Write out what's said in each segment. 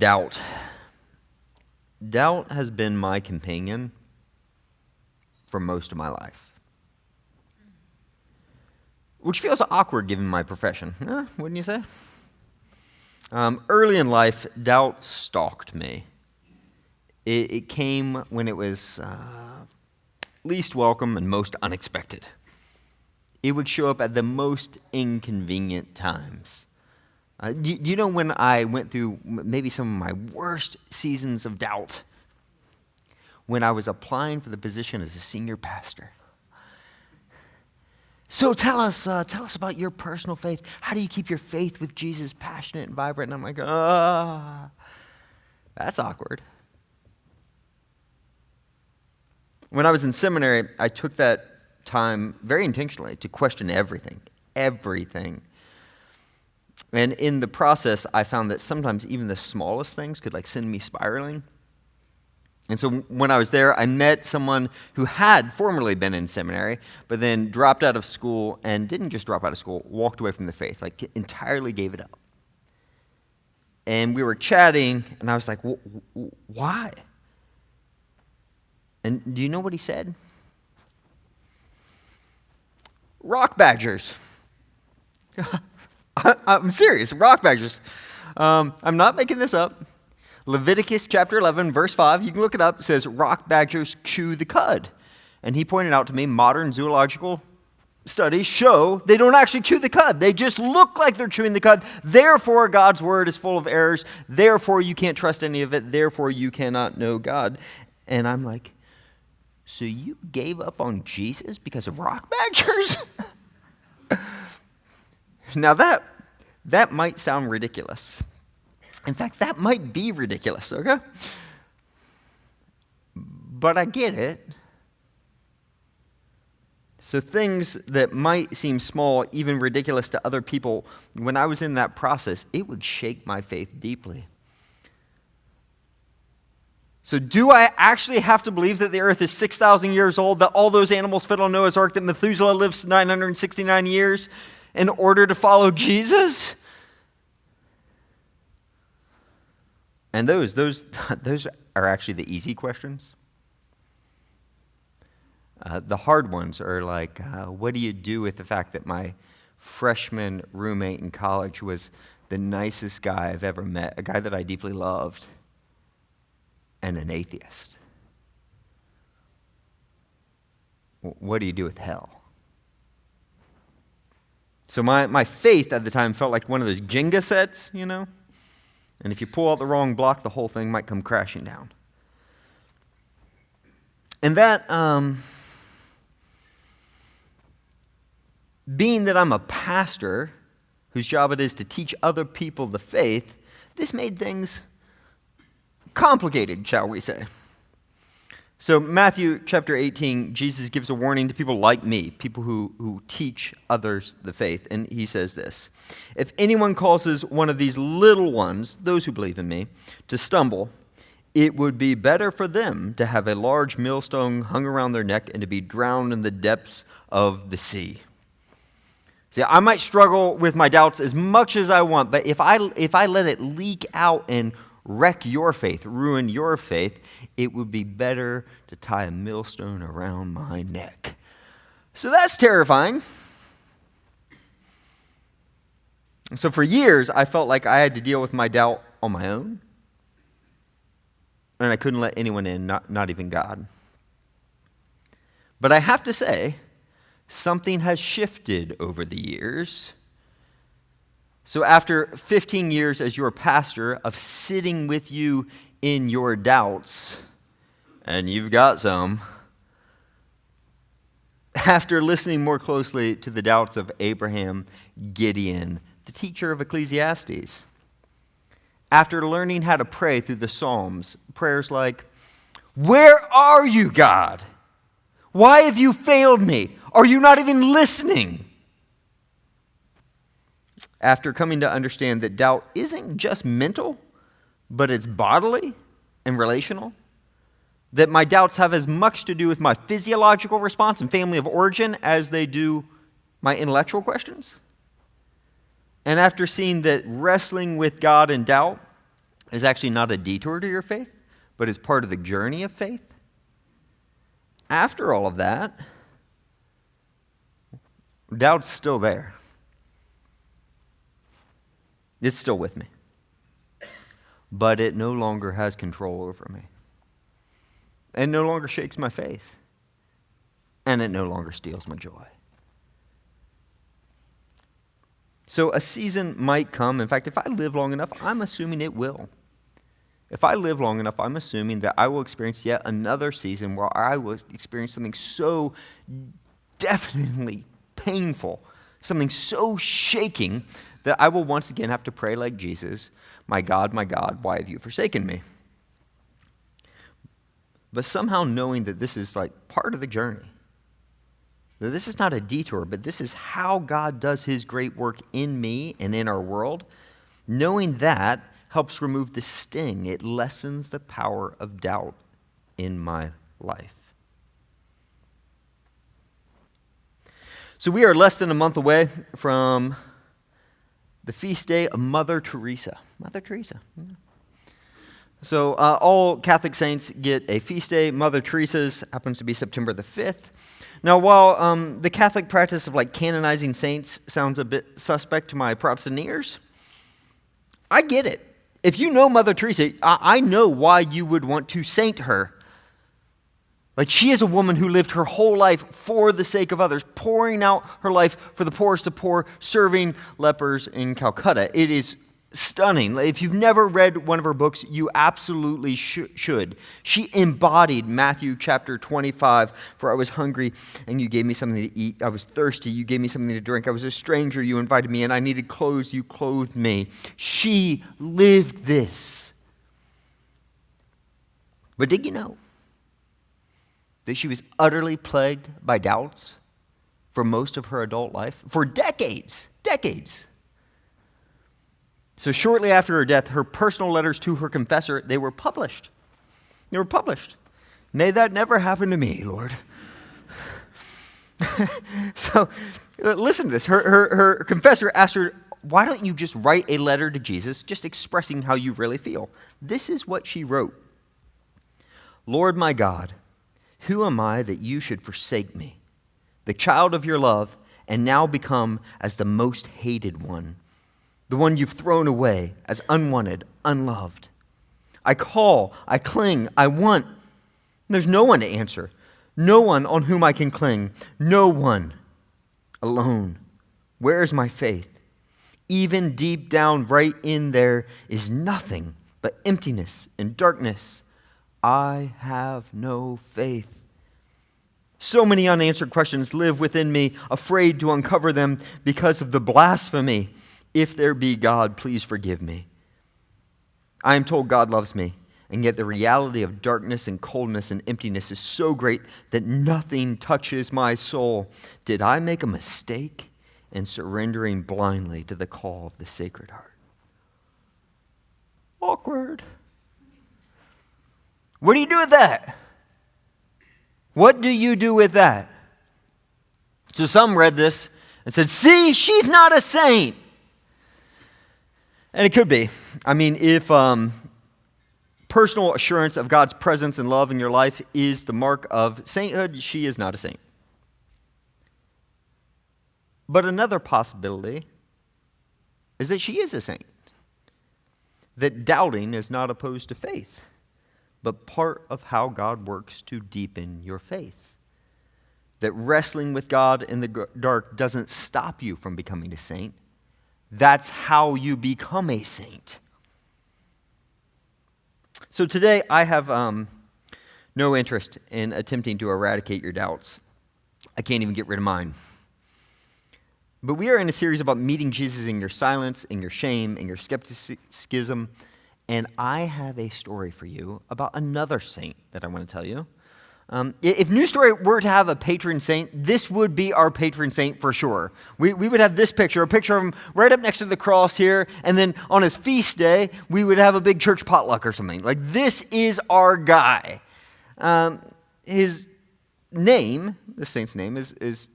doubt. Doubt has been my companion for most of my life. Which feels awkward given my profession, wouldn't you say? Early in life, doubt stalked me. It came when it was least welcome and most unexpected. It would show up at the most inconvenient times. Do you know when I went through maybe some of my worst seasons of doubt? When I was applying for the position as a senior pastor. So tell us about your personal faith. How do you keep your faith with Jesus passionate and vibrant? And I'm like, that's awkward. When I was in seminary, I took that time very intentionally to question everything. And in the process, I found that sometimes even the smallest things could send me spiraling. And so when I was there, I met someone who had formerly been in seminary, but then dropped out of school, and didn't just drop out of school, walked away from the faith, entirely gave it up. And we were chatting, and I was like, why? And do you know what he said? Rock badgers. I'm serious, rock badgers. I'm not making this up. Leviticus chapter 11, verse 5, you can look it up, says rock badgers chew the cud. And he pointed out to me modern zoological studies show they don't actually chew the cud. They just look like they're chewing the cud. Therefore, God's word is full of errors. Therefore, you can't trust any of it. Therefore, you cannot know God. And I'm like, so you gave up on Jesus because of rock badgers? Now that might sound ridiculous. In fact, that might be ridiculous, okay? But I get it. So things that might seem small, even ridiculous to other people, when I was in that process, it would shake my faith deeply. So do I actually have to believe that the earth is 6,000 years old, that all those animals fit on Noah's Ark, that Methuselah lives 969 years in order to follow Jesus? And those are actually the easy questions. The hard ones are like, what do you do with the fact that my freshman roommate in college was the nicest guy I've ever met, a guy that I deeply loved, and an atheist? What do you do with hell? So my faith at the time felt like one of those Jenga sets, you know? And if you pull out the wrong block, the whole thing might come crashing down. And that, being that I'm a pastor whose job it is to teach other people the faith, this made things complicated, shall we say. So Matthew chapter 18, Jesus gives a warning to people like me, people who teach others the faith. And he says this: if anyone causes one of these little ones, those who believe in me, to stumble, it would be better for them to have a large millstone hung around their neck and to be drowned in the depths of the sea. See, I might struggle with my doubts as much as I want, but if I let it leak out and wreck your faith, ruin your faith, it would be better to tie a millstone around my neck. So that's terrifying. And so for years, I felt like I had to deal with my doubt on my own. And I couldn't let anyone in, not even God. But I have to say, something has shifted over the years. So after 15 years as your pastor, of sitting with you in your doubts, and you've got some, after listening more closely to the doubts of Abraham, Gideon, the teacher of Ecclesiastes, after learning how to pray through the Psalms, prayers like, "Where are you, God? Why have you failed me? Are you not even listening?" After coming to understand that doubt isn't just mental, but it's bodily and relational, that my doubts have as much to do with my physiological response and family of origin as they do my intellectual questions, and after seeing that wrestling with God in doubt is actually not a detour to your faith, but is part of the journey of faith, after all of that, doubt's still there. It's still with me. But it no longer has control over me. It no longer shakes my faith. And it no longer steals my joy. So a season might come. In fact, if I live long enough, I'm assuming it will. If I live long enough, I'm assuming that I will experience yet another season where I will experience something so definitely painful, something so shaking, that I will once again have to pray like Jesus, my God, why have you forsaken me? But somehow knowing that this is like part of the journey, that this is not a detour, but this is how God does his great work in me and in our world, knowing that helps remove the sting. It lessens the power of doubt in my life. So we are less than a month away from the feast day of Mother Teresa. Mother Teresa. So all Catholic saints get a feast day. Mother Teresa's happens to be September the 5th. Now, while the Catholic practice of like canonizing saints sounds a bit suspect to my Protestant ears, I get it. If you know Mother Teresa, I know why you would want to saint her. Like, she is a woman who lived her whole life for the sake of others, pouring out her life for the poorest of poor, serving lepers in Calcutta. It is stunning. If you've never read one of her books, you absolutely should. She embodied Matthew chapter 25, for I was hungry and you gave me something to eat. I was thirsty, you gave me something to drink. I was a stranger, you invited me in. I needed clothes, you clothed me. She lived this. But did you know that she was utterly plagued by doubts for most of her adult life? For decades. So shortly after her death, her personal letters to her confessor, they were published. May that never happen to me, Lord. So listen to this. Her confessor asked her, why don't you just write a letter to Jesus just expressing how you really feel? This is what she wrote. Lord my God, who am I that you should forsake me, the child of your love, and now become as the most hated one, the one you've thrown away as unwanted, unloved? I call, I cling, I want. There's no one to answer, no one on whom I can cling, no one. Alone, where is my faith? Even deep down, right in there, is nothing but emptiness and darkness. I have no faith. So many unanswered questions live within me, afraid to uncover them because of the blasphemy. If there be God, please forgive me. I am told God loves me, and yet the reality of darkness and coldness and emptiness is so great that nothing touches my soul. Did I make a mistake in surrendering blindly to the call of the Sacred Heart? Awkward. What do you do with that? What do you do with that? So some read this and said, see, she's not a saint. And it could be. I mean, if personal assurance of God's presence and love in your life is the mark of sainthood, she is not a saint. But another possibility is that she is a saint. That doubting is not opposed to faith, but part of how God works to deepen your faith. That wrestling with God in the dark doesn't stop you from becoming a saint. That's how you become a saint. So today I have no interest in attempting to eradicate your doubts. I can't even get rid of mine. But we are in a series about meeting Jesus in your silence, in your shame, in your skepticism. And I have a story for you about another saint that I want to tell you. If New Story were to have a patron saint, this would be our patron saint for sure. We would have this picture, a picture of him right up next to the cross here, and then on his feast day, we would have a big church potluck or something. Like, this is our guy. His name, the saint's name, is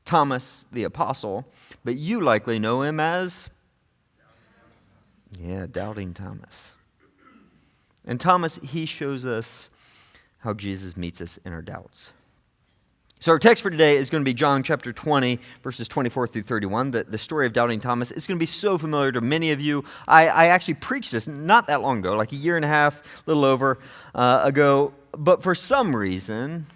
Thomas the Apostle, but you likely know him as... Yeah, Doubting Thomas. And Thomas, he shows us how Jesus meets us in our doubts. So our text for today is going to be John chapter 20, verses 24 through 31. The story of doubting Thomas is going to be so familiar to many of you. I actually preached this not that long ago, like a year and a half, a little over ago. But for some reason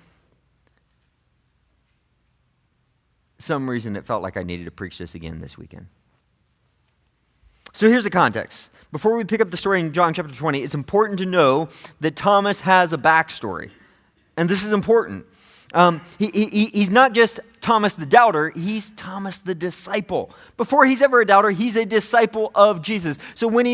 it felt like I needed to preach this again this weekend. So here's the context. Before we pick up the story in John chapter 20, it's important to know that Thomas has a backstory. And this is important. He's not just Thomas the doubter, he's Thomas the disciple. Before he's ever a doubter, he's a disciple of Jesus. So when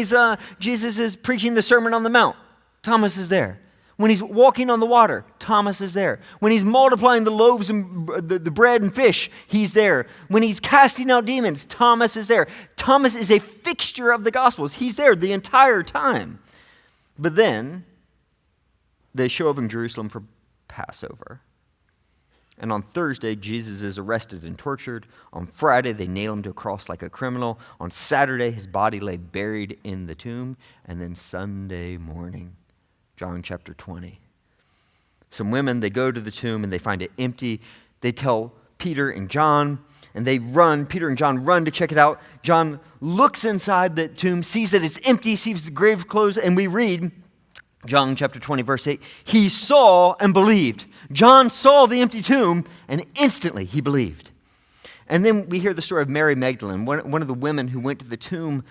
Jesus is preaching the Sermon on the Mount, Thomas is there. When he's walking on the water, Thomas is there. When he's multiplying the loaves and the bread and fish, he's there. When he's casting out demons, Thomas is there. Thomas is a fixture of the Gospels. He's there the entire time. But then they show up in Jerusalem for Passover. And on Thursday, Jesus is arrested and tortured. On Friday, they nail him to a cross like a criminal. On Saturday, his body lay buried in the tomb. And then Sunday morning, John chapter 20. Some women, they go to the tomb and they find it empty. They tell Peter and John, and Peter and John run to check it out. John looks inside the tomb, sees that it's empty, sees the grave closed, and we read, John chapter 20, verse 8, he saw and believed. John saw the empty tomb, and instantly he believed. And then we hear the story of Mary Magdalene, one of the women who went to the tomb.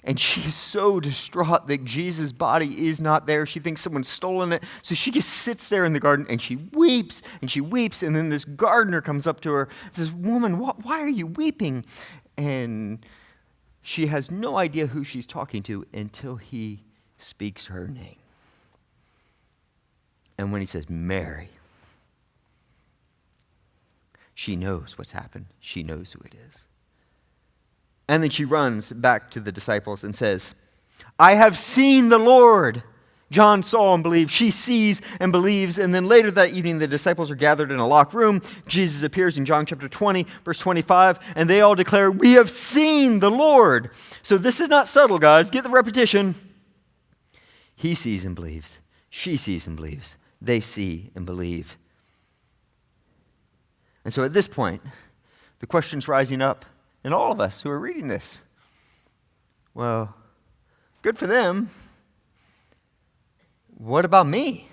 And she's so distraught that Jesus' body is not there. She thinks someone's stolen it. So she just sits there in the garden and she weeps and she weeps. And then this gardener comes up to her and says, woman, why are you weeping? And she has no idea who she's talking to until he speaks her name. And when he says, Mary, she knows what's happened. She knows who it is. And then she runs back to the disciples and says, I have seen the Lord. John saw and believed. She sees and believes. And then later that evening, the disciples are gathered in a locked room. Jesus appears in John chapter 20, verse 25, and they all declare, we have seen the Lord. So this is not subtle, guys. Get the repetition. He sees and believes. She sees and believes. They see and believe. And so at this point, the question's rising up in all of us who are reading this. Well, good for them. What about me?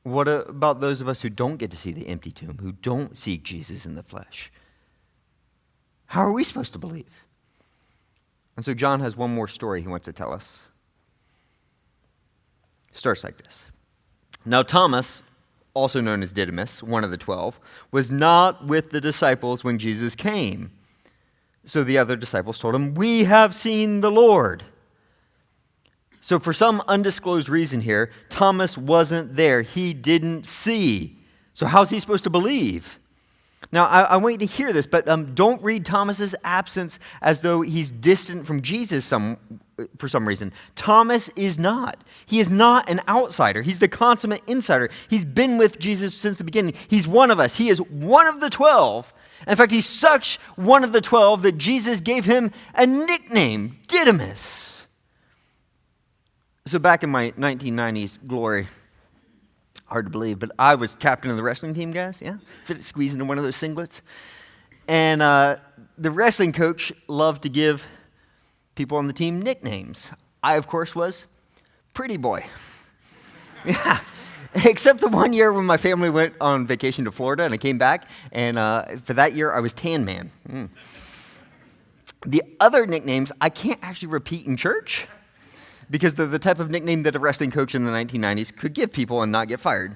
What about those of us who don't get to see the empty tomb, who don't see Jesus in the flesh? How are we supposed to believe? And so John has one more story he wants to tell us. It starts like this. Now Thomas, also known as Didymus, one of the 12, was not with the disciples when Jesus came. So the other disciples told him, we have seen the Lord. So for some undisclosed reason here, Thomas wasn't there. He didn't see. So how's he supposed to believe? Now, I want you to hear this, but don't read Thomas's absence as though he's distant from Jesus for some reason. Thomas is not. He is not an outsider. He's the consummate insider. He's been with Jesus since the beginning. He's one of us. He is one of the 12. In fact, he's such one of the 12 that Jesus gave him a nickname, Didymus. So back in my 1990s glory, hard to believe, but I was captain of the wrestling team, guys. Yeah, fit squeeze into one of those singlets. And the wrestling coach loved to give people on the team nicknames. I, of course, was Pretty Boy. Yeah, except the one year when my family went on vacation to Florida and I came back, and for that year I was Tan Man. The other nicknames I can't actually repeat in church, because they're the type of nickname that a wrestling coach in the 1990s could give people and not get fired.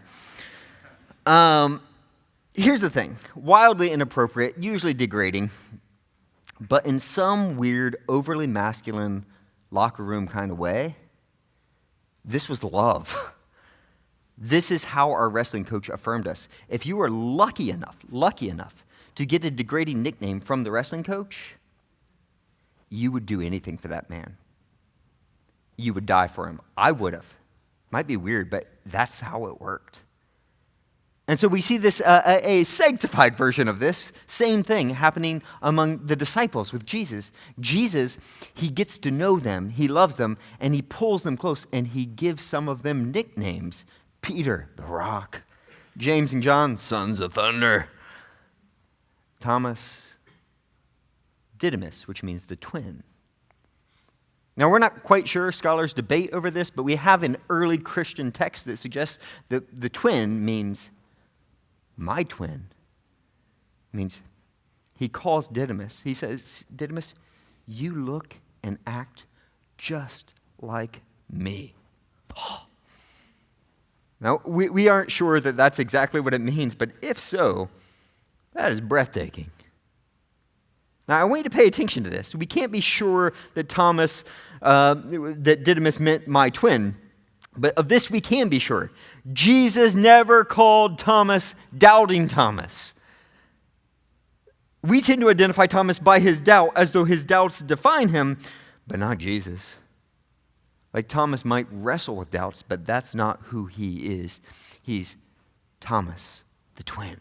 Here's the thing. Wildly inappropriate, usually degrading, but in some weird, overly masculine, locker room kind of way, this was love. This is how our wrestling coach affirmed us. If you were lucky enough to get a degrading nickname from the wrestling coach, you would do anything for that man. You would die for him. I would have. Might be weird, but that's how it worked. And so we see this, a sanctified version of this same thing happening among the disciples with Jesus. Jesus, he gets to know them, he loves them, and he pulls them close, and he gives some of them nicknames. Peter, the rock. James and John, sons of thunder. Thomas, Didymus, which means the twin. Now, we're not quite sure, scholars debate over this, but we have an early Christian text that suggests that the twin means my twin. It means he calls Didymus. He says, Didymus, you look and act just like me. Oh. Now, we aren't sure that that's exactly what it means, but if so, that is breathtaking. Now, I want you to pay attention to this. We can't be sure that that Didymus meant my twin, but of this we can be sure. Jesus never called Thomas Doubting Thomas. We tend to identify Thomas by his doubt as though his doubts define him, but not Jesus. Like Thomas might wrestle with doubts, but that's not who he is. He's Thomas, the twin.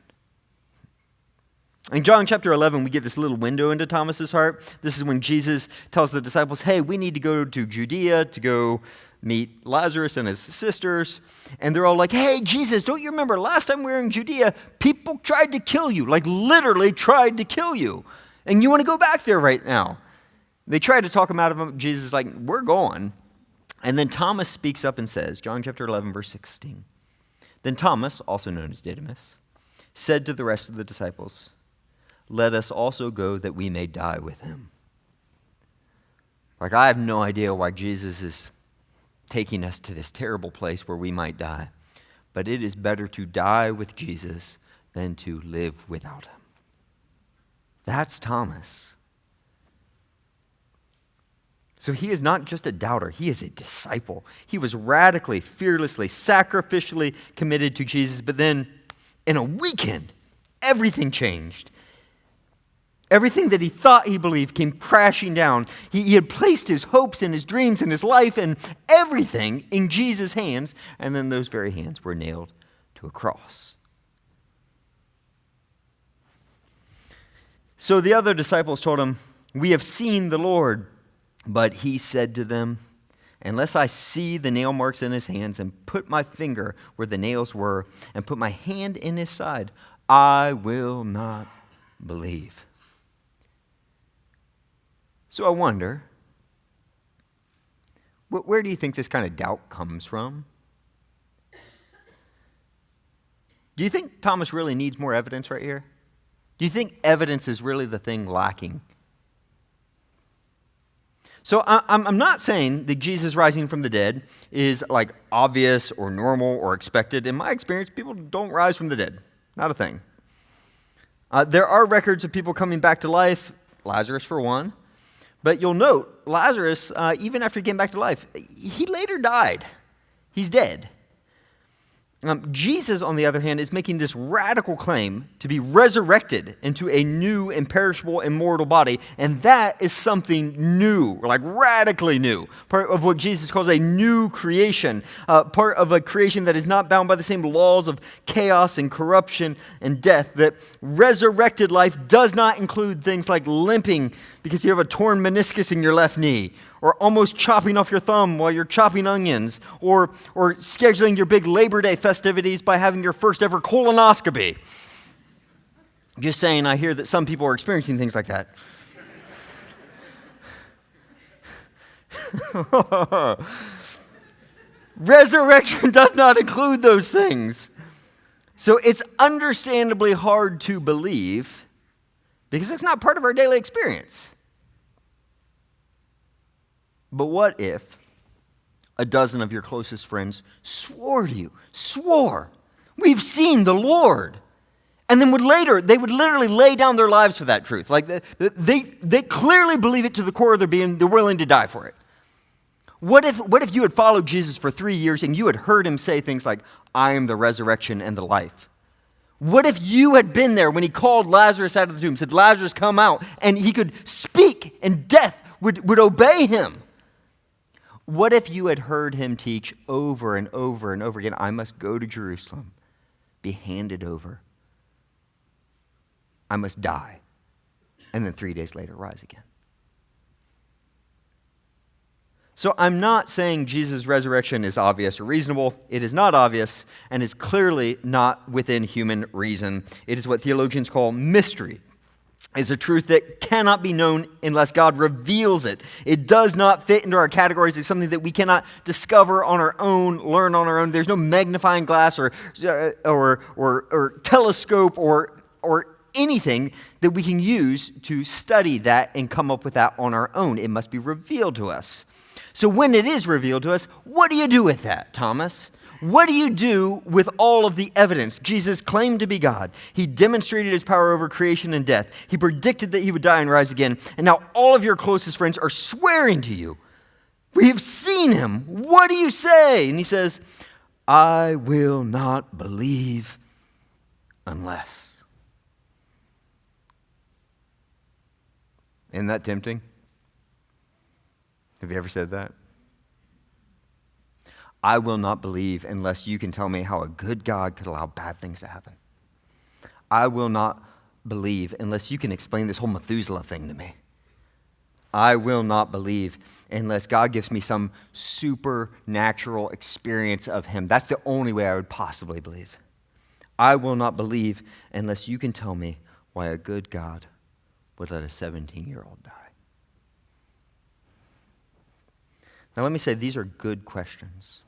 In John chapter 11, we get this little window into Thomas's heart. This is when Jesus tells the disciples, hey, we need to go to Judea to go meet Lazarus and his sisters. And they're all like, hey, Jesus, don't you remember last time we were in Judea, people tried to kill you, like literally tried to kill you. And you want to go back there right now. They tried to talk him out of him. Jesus is like, we're going. And then Thomas speaks up and says, John chapter 11, verse 16. Then Thomas, also known as Didymus, said to the rest of the disciples, let us also go that we may die with him. Like, I have no idea why Jesus is taking us to this terrible place where we might die. But it is better to die with Jesus than to live without him. That's Thomas. So he is not just a doubter, he is a disciple. He was radically, fearlessly, sacrificially committed to Jesus, but then in a weekend, everything changed. Everything that he thought he believed came crashing down. He had placed his hopes and his dreams and his life and everything in Jesus' hands, and then those very hands were nailed to a cross. So the other disciples told him, we have seen the Lord. But he said to them, unless I see the nail marks in his hands and put my finger where the nails were and put my hand in his side, I will not believe. So I wonder, where do you think this kind of doubt comes from? Do you think Thomas really needs more evidence right here? Do you think evidence is really the thing lacking? So I'm not saying that Jesus rising from the dead is like obvious or normal or expected. In my experience, people don't rise from the dead. Not a thing. There are records of people coming back to life, Lazarus for one. But you'll note, Lazarus, even after he came back to life, he later died. He's dead. Jesus, on the other hand, is making this radical claim to be resurrected into a new, imperishable, immortal body. And that is something new, like radically new. Part of what Jesus calls a new creation. Part of a creation that is not bound by the same laws of chaos and corruption and death. That resurrected life does not include things like limping because you have a torn meniscus in your left knee, or almost chopping off your thumb while you're chopping onions, or scheduling your big Labor Day festivities by having your first ever colonoscopy. Just saying, I hear that some people are experiencing things like that. Resurrection does not include those things. So it's understandably hard to believe because it's not part of our daily experience. But what if a dozen of your closest friends swore to you, we've seen the Lord. And then they would literally lay down their lives for that truth. Like they clearly believe it to the core of their being, they're willing to die for it. What if you had followed Jesus for 3 years and you had heard him say things like, I am the resurrection and the life? What if you had been there when he called Lazarus out of the tomb, said, Lazarus, come out, and he could speak and death would obey him? What if you had heard him teach over and over and over again, I must go to Jerusalem, be handed over. I must die, and then 3 days later rise again. So I'm not saying Jesus' resurrection is obvious or reasonable. It is not obvious and is clearly not within human reason. It is what theologians call mystery. It's a truth that cannot be known unless God reveals it. It does not fit into our categories. It's something that we cannot discover on our own, learn on our own. There's no magnifying glass or telescope or anything that we can use to study that and come up with that on our own. It must be revealed to us. So when it is revealed to us, what do you do with that, Thomas? What do you do with all of the evidence? Jesus claimed to be God. He demonstrated his power over creation and death. He predicted that he would die and rise again. And now all of your closest friends are swearing to you. We have seen him. What do you say? And he says, I will not believe unless. Isn't that tempting? Have you ever said that? I will not believe unless you can tell me how a good God could allow bad things to happen. I will not believe unless you can explain this whole Methuselah thing to me. I will not believe unless God gives me some supernatural experience of him. That's the only way I would possibly believe. I will not believe unless you can tell me why a good God would let a 17-year-old die. Now let me say, these are good questions.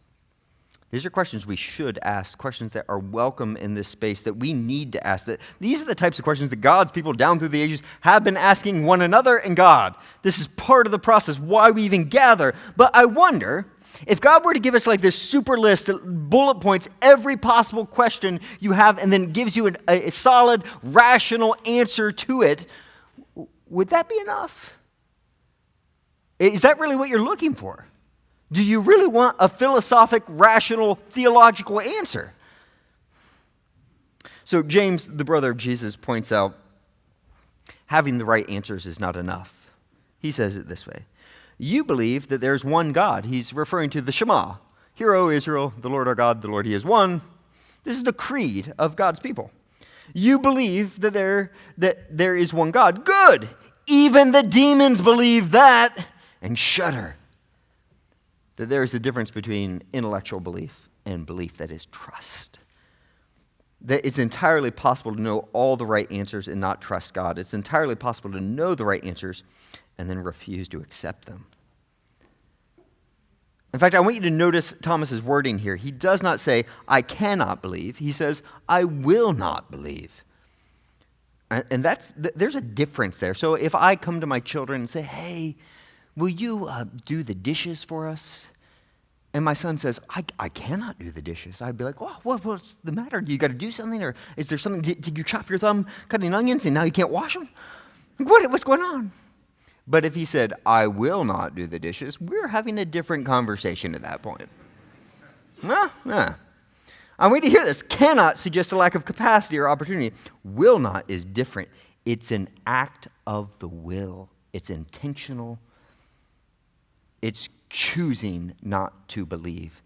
These are questions we should ask, questions that are welcome in this space, that we need to ask. That these are the types of questions that God's people down through the ages have been asking one another and God. This is part of the process, why we even gather. But I wonder, if God were to give us like this super list that bullet points every possible question you have and then gives you a solid, rational answer to it, would that be enough? Is that really what you're looking for? Do you really want a philosophic, rational, theological answer? So James, the brother of Jesus, points out having the right answers is not enough. He says it this way. You believe that there's one God. He's referring to the Shema. Hear, O Israel, the Lord our God, the Lord he is one. This is the creed of God's people. You believe that there is one God. Good. Even the demons believe that and shudder. That there is a difference between intellectual belief and belief that is trust. That it's entirely possible to know all the right answers and not trust God. It's entirely possible to know the right answers and then refuse to accept them. In fact, I want you to notice Thomas's wording here. He does not say, I cannot believe. He says, I will not believe. And there's a difference there. So if I come to my children and say, hey, will you do the dishes for us? And my son says, I cannot do the dishes. I'd be like, what's the matter? You got to do something? Or is there something? Did you chop your thumb cutting onions and now you can't wash them? What's going on? But if he said, I will not do the dishes, we're having a different conversation at that point. I want you to hear this. Cannot suggests a lack of capacity or opportunity. Will not is different. It's an act of the will. It's intentional. It's choosing not to believe.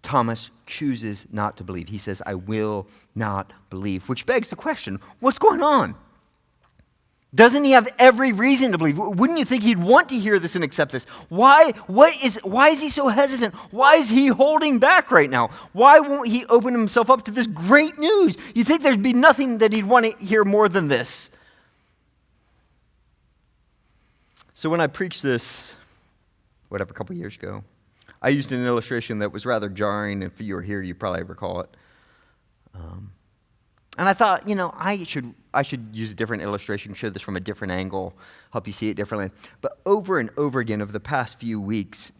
Thomas chooses not to believe. He says, I will not believe, which begs the question, what's going on? Doesn't he have every reason to believe? Wouldn't you think he'd want to hear this and accept this? Why is he so hesitant? Why is he holding back right now? Why won't he open himself up to this great news? You think there'd be nothing that he'd want to hear more than this? So when I preached this, a couple years ago, I used an illustration that was rather jarring. If you were here, you probably recall it. And I thought, I should use a different illustration, show this from a different angle, help you see it differently. But over and over again, over the past few weeks,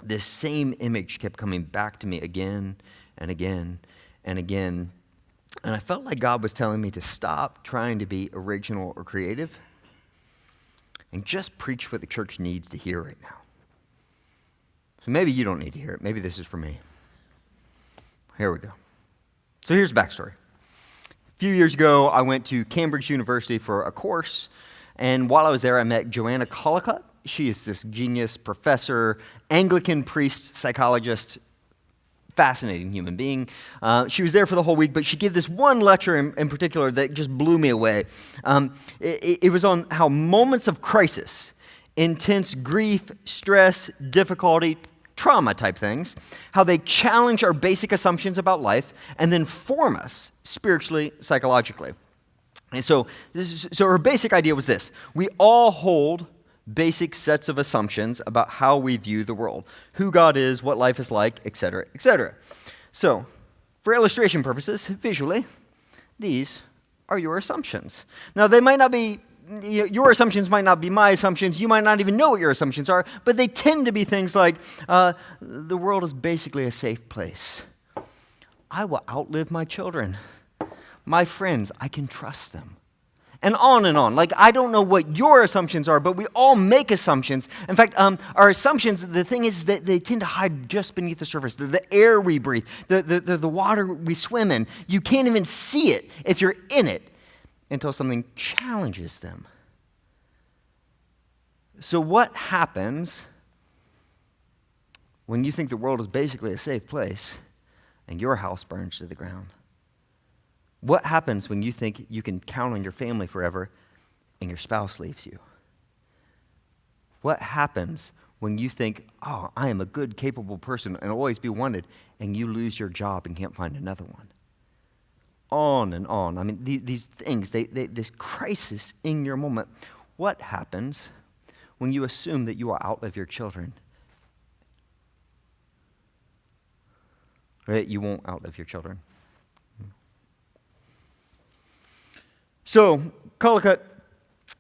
this same image kept coming back to me again and again and again. And I felt like God was telling me to stop trying to be original or creative and just preach what the church needs to hear right now. So maybe you don't need to hear it. Maybe this is for me. Here we go. So here's the backstory. A few years ago, I went to Cambridge University for a course, and while I was there, I met Joanna Collicott. She is this genius professor, Anglican priest, psychologist, fascinating human being. She was there for the whole week, but she gave this one lecture in particular that just blew me away. It was on how moments of crisis, intense grief, stress, difficulty, trauma type things, how they challenge our basic assumptions about life and then form us spiritually, psychologically. And so her basic idea was this: we all hold basic sets of assumptions about how we view the world, who God is, what life is like, etc., etc. So, for illustration purposes, visually, these are your assumptions. Now, they might not be, your assumptions might not be my assumptions, you might not even know what your assumptions are, but they tend to be things like, the world is basically a safe place. I will outlive my children. My friends, I can trust them. And on and on. Like, I don't know what your assumptions are, but we all make assumptions. In fact, our assumptions, the thing is that they tend to hide just beneath the surface. The air we breathe, the water we swim in. You can't even see it if you're in it until something challenges them. So what happens when you think the world is basically a safe place and your house burns to the ground? What happens when you think you can count on your family forever and your spouse leaves you? What happens when you think, oh, I am a good, capable person and always be wanted, and you lose your job and can't find another one? On and on. I mean, these things, this crisis in your moment. What happens when you assume that you will outlive your children? Right? You won't outlive your children. So, Collicutt,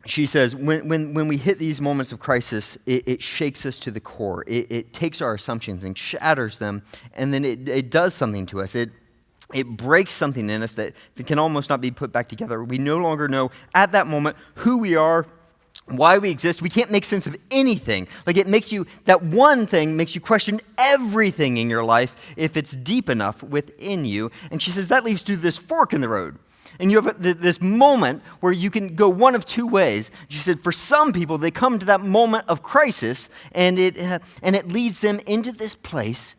she says, when we hit these moments of crisis, it shakes us to the core. It takes our assumptions and shatters them, and then it does something to us. It breaks something in us that can almost not be put back together. We no longer know at that moment who we are, why we exist. We can't make sense of anything. Like, that one thing makes you question everything in your life if it's deep enough within you. And she says that leads to this fork in the road. And you have this moment where you can go one of two ways. She said for some people, they come to that moment of crisis, and it leads them into this place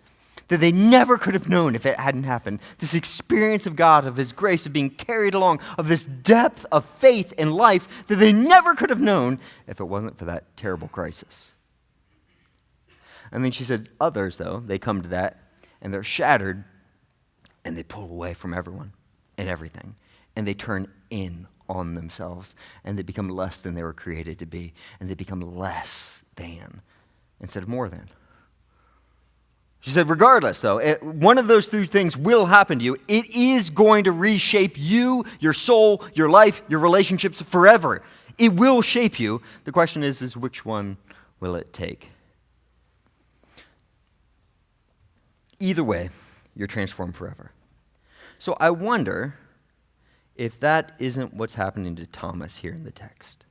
that they never could have known if it hadn't happened. This experience of God, of His grace, of being carried along, of this depth of faith in life that they never could have known if it wasn't for that terrible crisis. And then she said others, though, they come to that, and they're shattered, and they pull away from everyone and everything. And they turn in on themselves, and they become less than they were created to be, and they become less than instead of more than. She said, regardless, though, one of those three things will happen to you. It is going to reshape you, your soul, your life, your relationships forever. It will shape you. The question is which one will it take? Either way, you're transformed forever. So I wonder if that isn't what's happening to Thomas here in the text.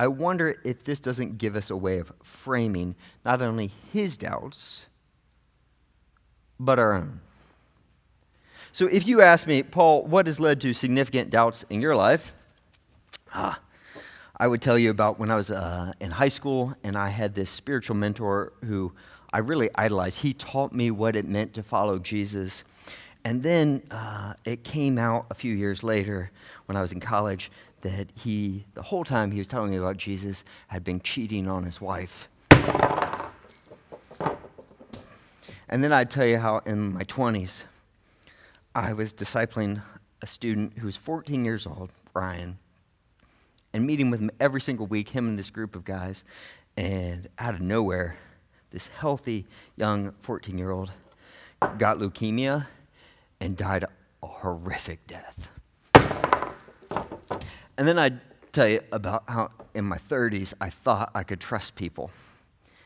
I wonder if this doesn't give us a way of framing not only his doubts, but our own. So if you ask me, Paul, what has led to significant doubts in your life? I would tell you about when I was in high school, and I had this spiritual mentor who I really idolized. He taught me what it meant to follow Jesus. And then it came out a few years later when I was in college that the whole time he was telling me about Jesus, had been cheating on his wife. And then I'd tell you how in my 20s, I was discipling a student who was 14 years old, Ryan, and meeting with him every single week, him and this group of guys. And out of nowhere, this healthy, young 14-year-old got leukemia and died a horrific death. And then I'd tell you about how in my 30s, I thought I could trust people.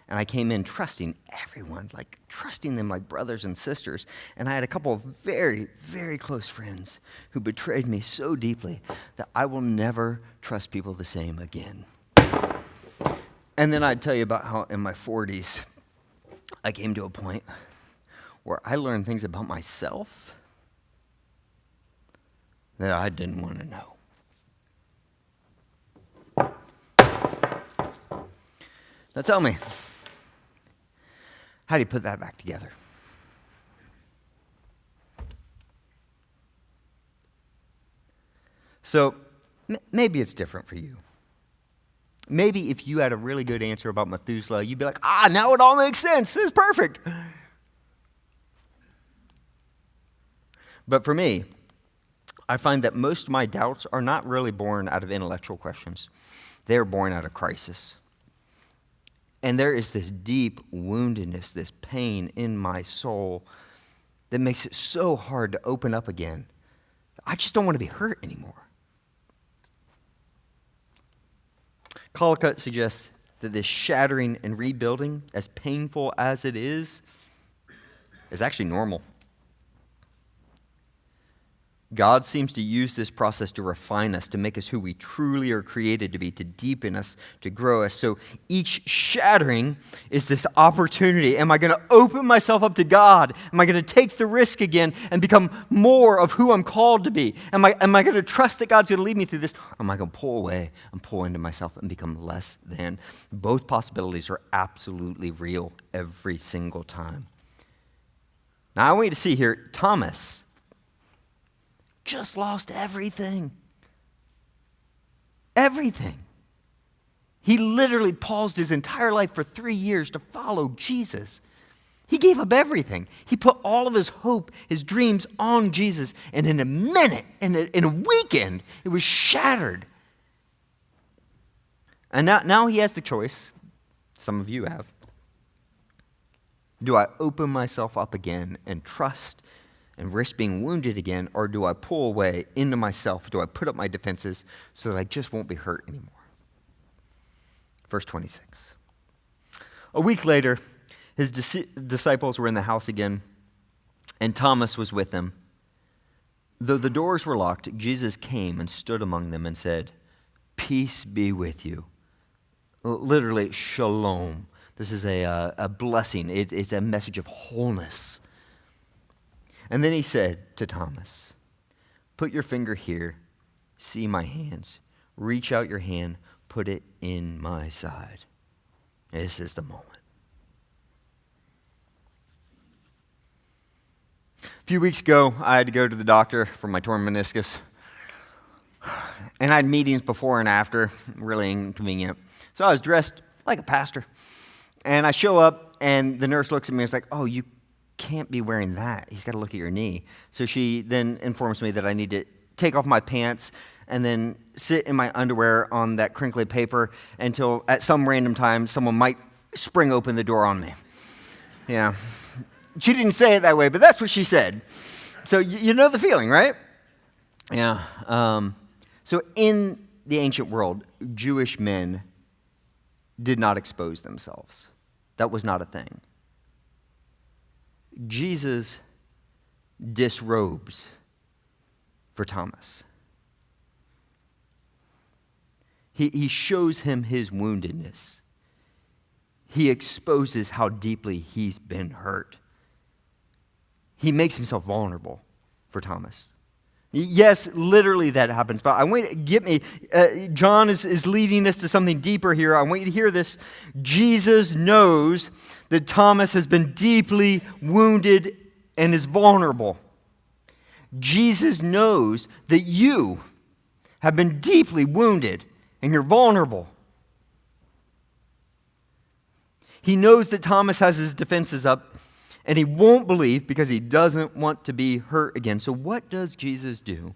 And I came in trusting everyone, like trusting them like brothers and sisters. And I had a couple of very, very close friends who betrayed me so deeply that I will never trust people the same again. And then I'd tell you about how in my 40s, I came to a point where I learned things about myself that I didn't want to know. Now tell me, how do you put that back together? So maybe it's different for you. Maybe if you had a really good answer about Methuselah, you'd be like, now it all makes sense. This is perfect. But for me, I find that most of my doubts are not really born out of intellectual questions. They are born out of crisis. And there is this deep woundedness, this pain in my soul that makes it so hard to open up again. I just don't want to be hurt anymore. Collicutt suggests that this shattering and rebuilding, as painful as it is actually normal. God seems to use this process to refine us, to make us who we truly are created to be, to deepen us, to grow us. So each shattering is this opportunity. Am I going to open myself up to God? Am I going to take the risk again and become more of who I'm called to be? Am I going to trust that God's going to lead me through this? Or am I going to pull away and pull into myself and become less than? Both possibilities are absolutely real every single time. Now I want you to see here, Thomas just lost everything. Everything. He literally paused his entire life for 3 years to follow Jesus. He gave up everything. He put all of his hope, his dreams on Jesus, and in a minute, in a weekend, it was shattered. And now he has the choice, some of you have. Do I open myself up again and trust and risk being wounded again, or do I pull away into myself? Do I put up my defenses so that I just won't be hurt anymore? Verse 26. A week later, his disciples were in the house again, and Thomas was with them. Though the doors were locked, Jesus came and stood among them and said, "Peace be with you." Literally, shalom. This is a blessing. It's a message of wholeness. And then he said to Thomas, "Put your finger here, see my hands. Reach out your hand, put it in my side." This is the moment. A few weeks ago, I had to go to the doctor for my torn meniscus. And I had meetings before and after, really inconvenient. So I was dressed like a pastor. And I show up, and the nurse looks at me and is like, "Oh, you can't be wearing that. He's got to look at your knee." So she then informs me that I need to take off my pants and then sit in my underwear on that crinkly paper until at some random time someone might spring open the door on me. Yeah. She didn't say it that way, but that's what she said. So you know the feeling, right? Yeah. So in the ancient world, Jewish men did not expose themselves. That was not a thing. Jesus disrobes for Thomas. He shows him his woundedness. He exposes how deeply he's been hurt. He makes himself vulnerable for Thomas. Yes, literally that happens, but I want you to get me, John is leading us to something deeper here. I want you to hear this. Jesus knows that Thomas has been deeply wounded and is vulnerable. Jesus knows that you have been deeply wounded and you're vulnerable. He knows that Thomas has his defenses up, and he won't believe because he doesn't want to be hurt again. So what does Jesus do?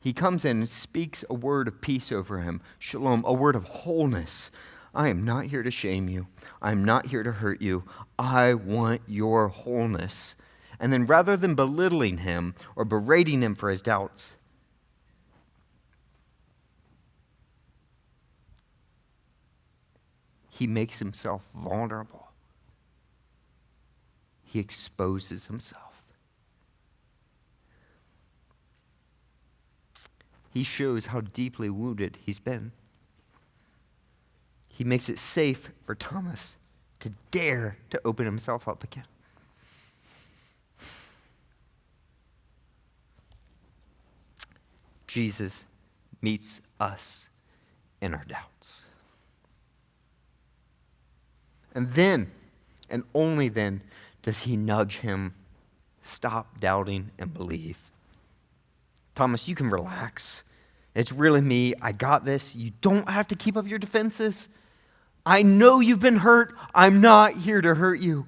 He comes in and speaks a word of peace over him. Shalom, a word of wholeness. I am not here to shame you. I'm not here to hurt you. I want your wholeness. And then rather than belittling him or berating him for his doubts, he makes himself vulnerable. He exposes himself. He shows how deeply wounded he's been. He makes it safe for Thomas to dare to open himself up again. Jesus meets us in our doubts. And then, and only then, does he nudge him, stop doubting and believe. Thomas, you can relax. It's really me. I got this. You don't have to keep up your defenses. I know you've been hurt. I'm not here to hurt you.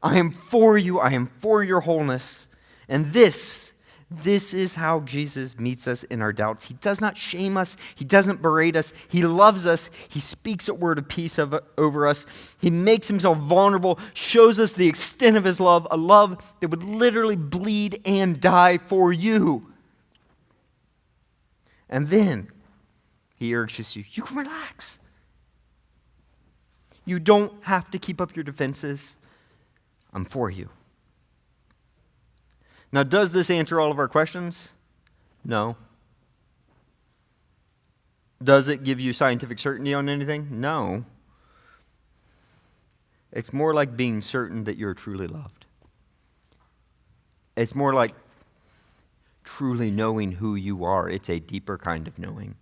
I am for you. I am for your wholeness. And this is how Jesus meets us in our doubts. He does not shame us. He doesn't berate us. He loves us. He speaks a word of peace over us. He makes himself vulnerable, shows us the extent of his love, a love that would literally bleed and die for you. And then he urges you, you can relax. You don't have to keep up your defenses. I'm for you. Now, does this answer all of our questions? No. Does it give you scientific certainty on anything? No. It's more like being certain that you're truly loved. It's more like truly knowing who you are. It's a deeper kind of knowing.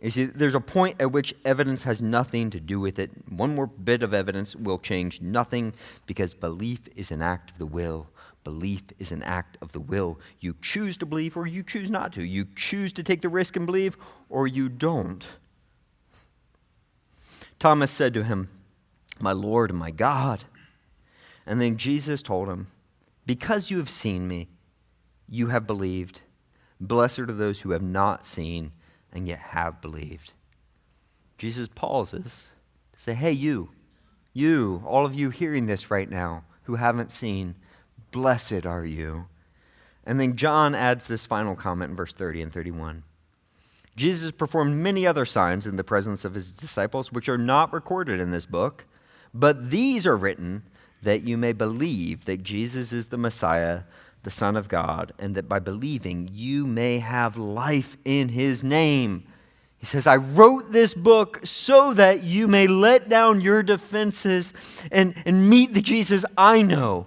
You see, there's a point at which evidence has nothing to do with it. One more bit of evidence will change nothing because belief is an act of the will. Belief is an act of the will. You choose to believe or you choose not to. You choose to take the risk and believe or you don't. Thomas said to him, "My Lord and my God." And then Jesus told him, "Because you have seen me, you have believed. Blessed are those who have not seen and yet have believed." Jesus pauses to say, hey, you, all of you hearing this right now who haven't seen, blessed are you. And then John adds this final comment in verse 30 and 31. Jesus performed many other signs in the presence of his disciples, which are not recorded in this book, but these are written that you may believe that Jesus is the Messiah, the Son of God, and that by believing you may have life in his name. He says, I wrote this book so that you may let down your defenses and meet the Jesus I know.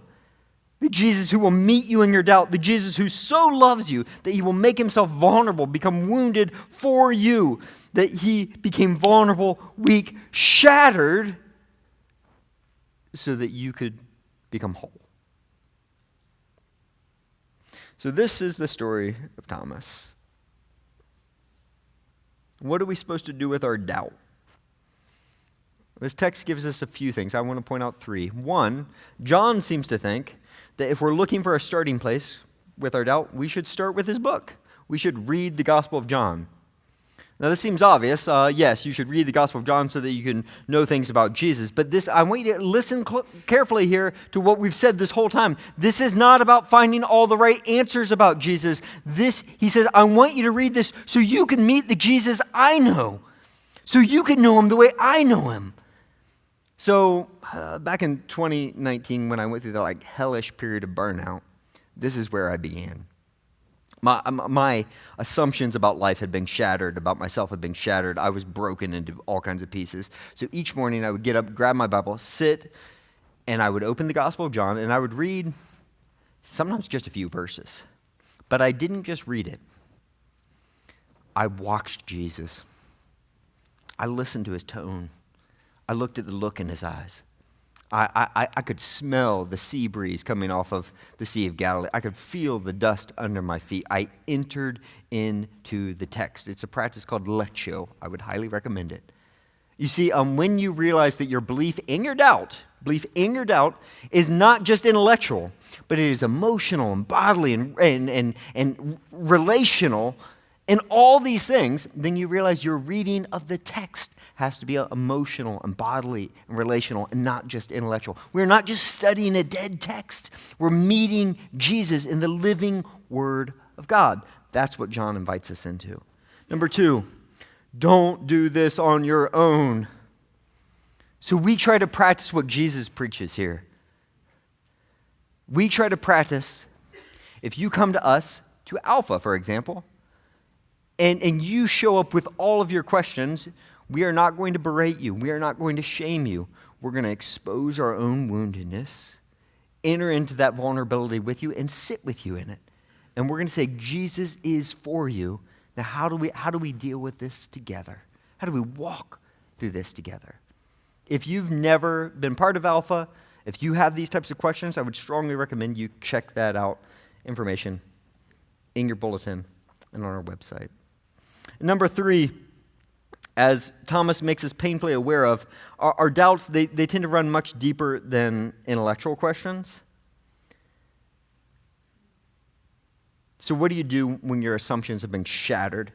The Jesus who will meet you in your doubt. The Jesus who so loves you that he will make himself vulnerable, become wounded for you. That he became vulnerable, weak, shattered, so that you could become whole. So this is the story of Thomas. What are we supposed to do with our doubt? This text gives us a few things. I want to point out three. One, John seems to think that if we're looking for a starting place with our doubt, we should start with his book. We should read the Gospel of John. Now, this seems obvious. Yes, you should read the Gospel of John so that you can know things about Jesus. But I want you to listen carefully here to what we've said this whole time. This is not about finding all the right answers about Jesus. He says, I want you to read this so you can meet the Jesus I know. So you can know him the way I know him. So back in 2019, when I went through the hellish period of burnout, this is where I began. My assumptions about life had been shattered, about myself had been shattered. I was broken into all kinds of pieces. So each morning I would get up, grab my Bible, sit, and I would open the Gospel of John, and I would read sometimes just a few verses. But I didn't just read it. I watched Jesus. I listened to his tone. I looked at the look in his eyes. I could smell the sea breeze coming off of the Sea of Galilee. I could feel the dust under my feet. I entered into the text. It's a practice called lectio. I would highly recommend it. You see, when you realize that your belief in your doubt is not just intellectual, but it is emotional and bodily and relational, and all these things, then you realize your reading of the text has to be emotional and bodily and relational and not just intellectual. We're not just studying a dead text. We're meeting Jesus in the living Word of God. That's what John invites us into. Number two, don't do this on your own. So we try to practice what Jesus preaches here. We try to practice, if you come to us, to Alpha, for example, and you show up with all of your questions, we are not going to berate you. We are not going to shame you. We're going to expose our own woundedness, enter into that vulnerability with you, and sit with you in it. And we're going to say, Jesus is for you. Now, how do we deal with this together? How do we walk through this together? If you've never been part of Alpha, if you have these types of questions, I would strongly recommend you check that out. Information in your bulletin and on our website. Number 3, as Thomas makes us painfully aware of, our doubts, they tend to run much deeper than intellectual questions. So what do you do when your assumptions have been shattered?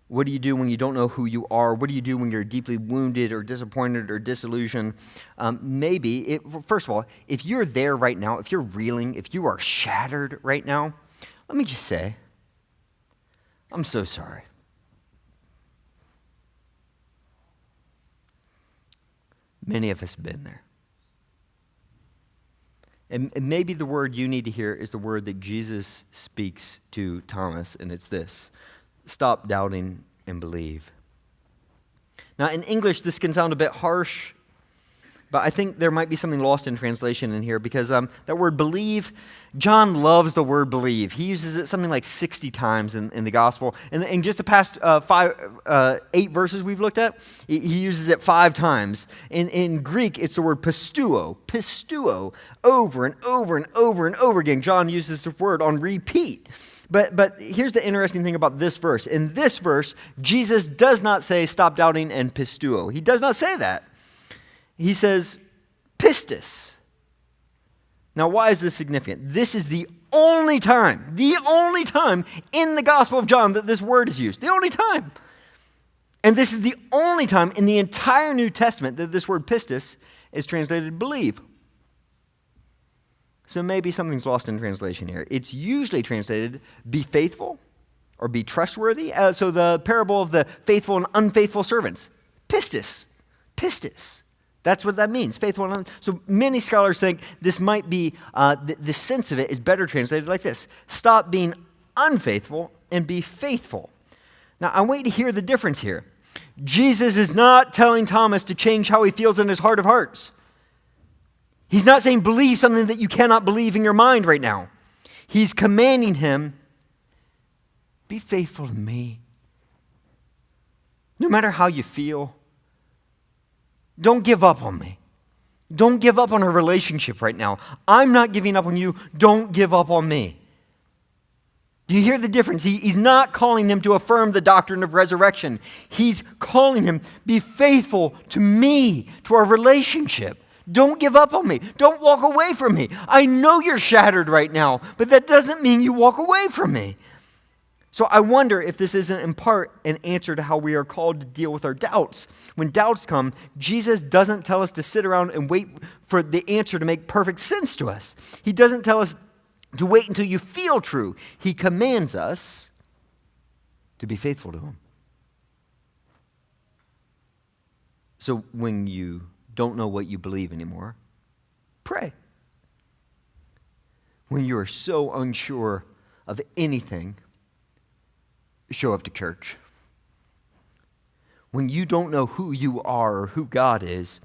What do you do when you don't know who you are? What do you do when you're deeply wounded or disappointed or disillusioned? First of all, if you're there right now, if you're reeling, if you are shattered right now, let me just say, I'm so sorry. Many of us have been there. And maybe the word you need to hear is the word that Jesus speaks to Thomas, and it's this: stop doubting and believe. Now, in English, this can sound a bit harsh, but I think there might be something lost in translation in here, because that word believe, John loves the word believe. He uses it something like 60 times in the gospel. And in just the past 8 verses we've looked at, he uses it 5 times. In Greek, it's the word pistuo, over and over and over and over again. John uses the word on repeat. But here's the interesting thing about this verse. In this verse, Jesus does not say stop doubting and pistuo. He does not say that. He says pistis. Now, why is this significant? This is the only time in the Gospel of John that this word is used. The only time. And this is the only time in the entire New Testament that this word pistis is translated believe. So maybe something's lost in translation here. It's usually translated be faithful or be trustworthy. So the parable of the faithful and unfaithful servants. Pistis. That's what that means, faithful and so many scholars think this might be, the sense of it is better translated like this: stop being unfaithful and be faithful. Now, I want you to hear the difference here. Jesus is not telling Thomas to change how he feels in his heart of hearts. He's not saying believe something that you cannot believe in your mind right now. He's commanding him, be faithful to me. No matter how you feel, don't give up on me. Don't give up on our relationship right now. I'm not giving up on you. Don't give up on me. Do you hear the difference? He's not calling him to affirm the doctrine of resurrection. He's calling him, be faithful to me, to our relationship. Don't give up on me. Don't walk away from me. I know you're shattered right now, but that doesn't mean you walk away from me. So I wonder if this isn't in part an answer to how we are called to deal with our doubts. When doubts come, Jesus doesn't tell us to sit around and wait for the answer to make perfect sense to us. He doesn't tell us to wait until you feel true. He commands us to be faithful to him. So when you don't know what you believe anymore, pray. When you are so unsure of anything, show up to church. When you don't know who you are or who God is,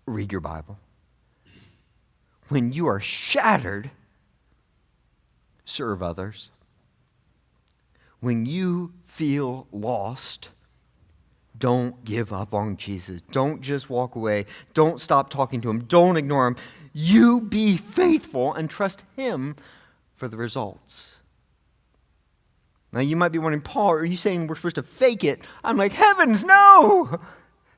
read your Bible. When you are shattered, serve others. When you feel lost, don't give up on Jesus. Don't just walk away. Don't stop talking to him. Don't ignore him. You be faithful and trust him for the results. Now, you might be wondering, Paul, are you saying we're supposed to fake it? I'm like, heavens, no!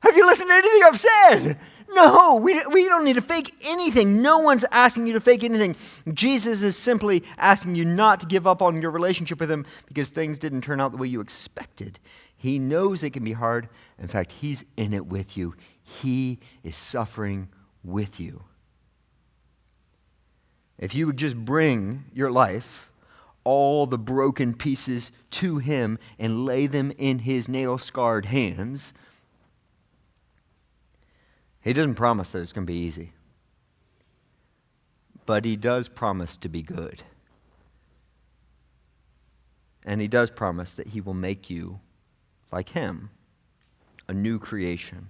Have you listened to anything I've said? No, we don't need to fake anything. No one's asking you to fake anything. Jesus is simply asking you not to give up on your relationship with him because things didn't turn out the way you expected. He knows it can be hard. In fact, he's in it with you. He is suffering with you. If you would just bring your life, all the broken pieces, to him and lay them in his nail-scarred hands, he doesn't promise that it's going to be easy. But he does promise to be good. And he does promise that he will make you like him, a new creation.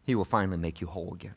He will finally make you whole again.